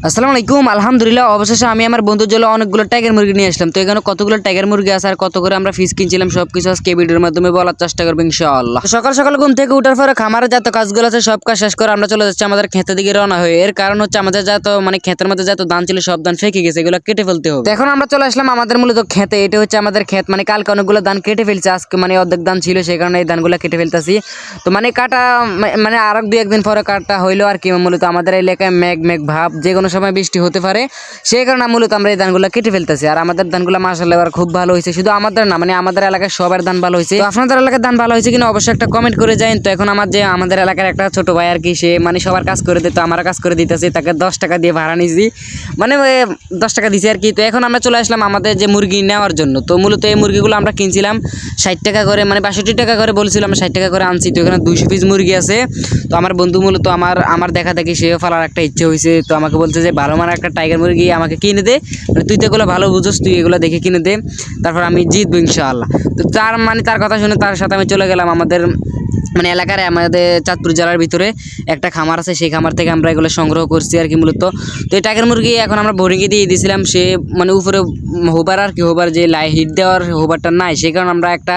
আসসালামু আলাইকুম। আলহামদুলিল্লাহ, অবশেষে আমি আমার বন্ধুর জন্য অনেকগুলো টাইগার মুরগি নিয়ে আসলাম। তো এখানে কতগুলো টাইগার মুরগি আছে আর কত করে আমরা ফিস কিনছিলাম সবকিছু আজকে ভিডিওর মাধ্যমে বলার চেষ্টা করবো ইনশাআল্লাহ। তো সকাল সকাল ঘুম থেকে উঠার পরে খামারে যত কাজগুলো আছে সব কাজ শেষ করে আমরা চলে যাচ্ছি আমাদের ক্ষেতের দিকে রওনা হয়ে। এর কারণ হচ্ছে আমাদের যত ক্ষেতের মধ্যে যত ধান ছিল সব ধান ফেঁকে গেছে, এগুলো কেটে ফেলতে হবে। তো এখন আমরা চলে আসলাম আমাদের মূলত ক্ষেতে। এটা হচ্ছে আমাদের ক্ষেত, কালকে অনেকগুলো ধান কেটে ফেলছে, আজকে অর্ধেক ধান ছিল, সেই কারণে এই ধানগুলো কেটে ফেলতেছি। তো কাটা আর দুই একদিন পরে কাটা হইলো আর কি। মূলত আমাদের এলাকায় মেঘ মেঘ ভাব, যে কোনো সময় বৃষ্টি হতে পারে, সেই কারণে মূলত আমরা এই ধানগুলো কেটে ফেলতেছি। আর আমাদের ধানগুলো মাশাআল্লাহ এবার খুব ভালো হয়েছে, শুধু আমাদের না আমাদের এলাকায় সবার ধান ভালো হয়েছে। তো আপনাদের এলাকার ধান ভালো হয়েছে কিনা অবশ্যই একটা কমেন্ট করে যান। তো এখন আমাদের এলাকার একটা ছোট ভাই আর কি, সে সবার কাজ করে দিত, আমার কাজ করে দিতেছে, তাকে 10 টাকা দিয়ে ভাড়া নিয়েছি, 10 টাকা দিছি আর কি। তো এখন আমরা চলে আসলাম আমাদের যে মুরগি নেওয়ার জন্য। তো মূলত এই মুরগিগুলো আমরা কিনছিলাম 60 টাকা করে, 62 টাকা করে বলছিলাম, 60 টাকা করে আনছি। তো এখানে 200 পিস মুরগি আছে। তো আমার বন্ধু মূলত আমার দেখা দেখি সেও ফেলার একটা ইচ্ছে হয়েছে। তো আমাকে বলছে যে ভালো একটা টাইগার মুরগি আমাকে কিনে দে, তুই তো এগুলো ভালো বুঝোস, তুই এগুলো দেখে কিনে দে, তারপর আমি জিতবো ইনশাআল্লাহ। তো তার কথা শুনে তার সাথে আমি চলে গেলাম আমাদের এলাকার, আমাদের চাঁদপুর জেলার ভিতরে একটা খামার আছে, সেই খামার থেকে আমরা এগুলো সংগ্রহ করছি আর কি মূলত। তো এই টাইগার মুরগি এখন আমরা বোরিংয়ে দিয়ে দিয়েছিলাম, সে উপরে হোবার আর কি, হোবার যে হিট দেওয়ার হোবারটা নাই, সেই কারণে আমরা একটা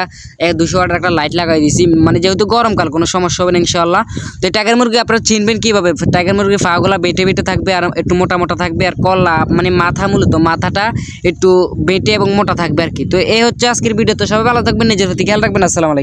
200 ওয়াটের একটা লাইট লাগাই দিয়েছি, যেহেতু গরমকাল কোনো সমস্যা হবে না ইনশাআল্লাহ। তো এই টাইগার মুরগি আপনারা চিনবেন কীভাবে? টাইগার মুরগির ফাগুলা বেটে বেটে থাকবে আর একটু মোটা মোটা থাকবে, আর কল্লা মাথা, মূলত মাথাটা একটু বেটে এবং মোটা থাকবে আর কি। তো এই হচ্ছে আজকের ভিডিও। তো সবাই ভালো থাকবেন, নিজের প্রতি খেয়াল রাখবেন। আসসালামু আলাইকুম।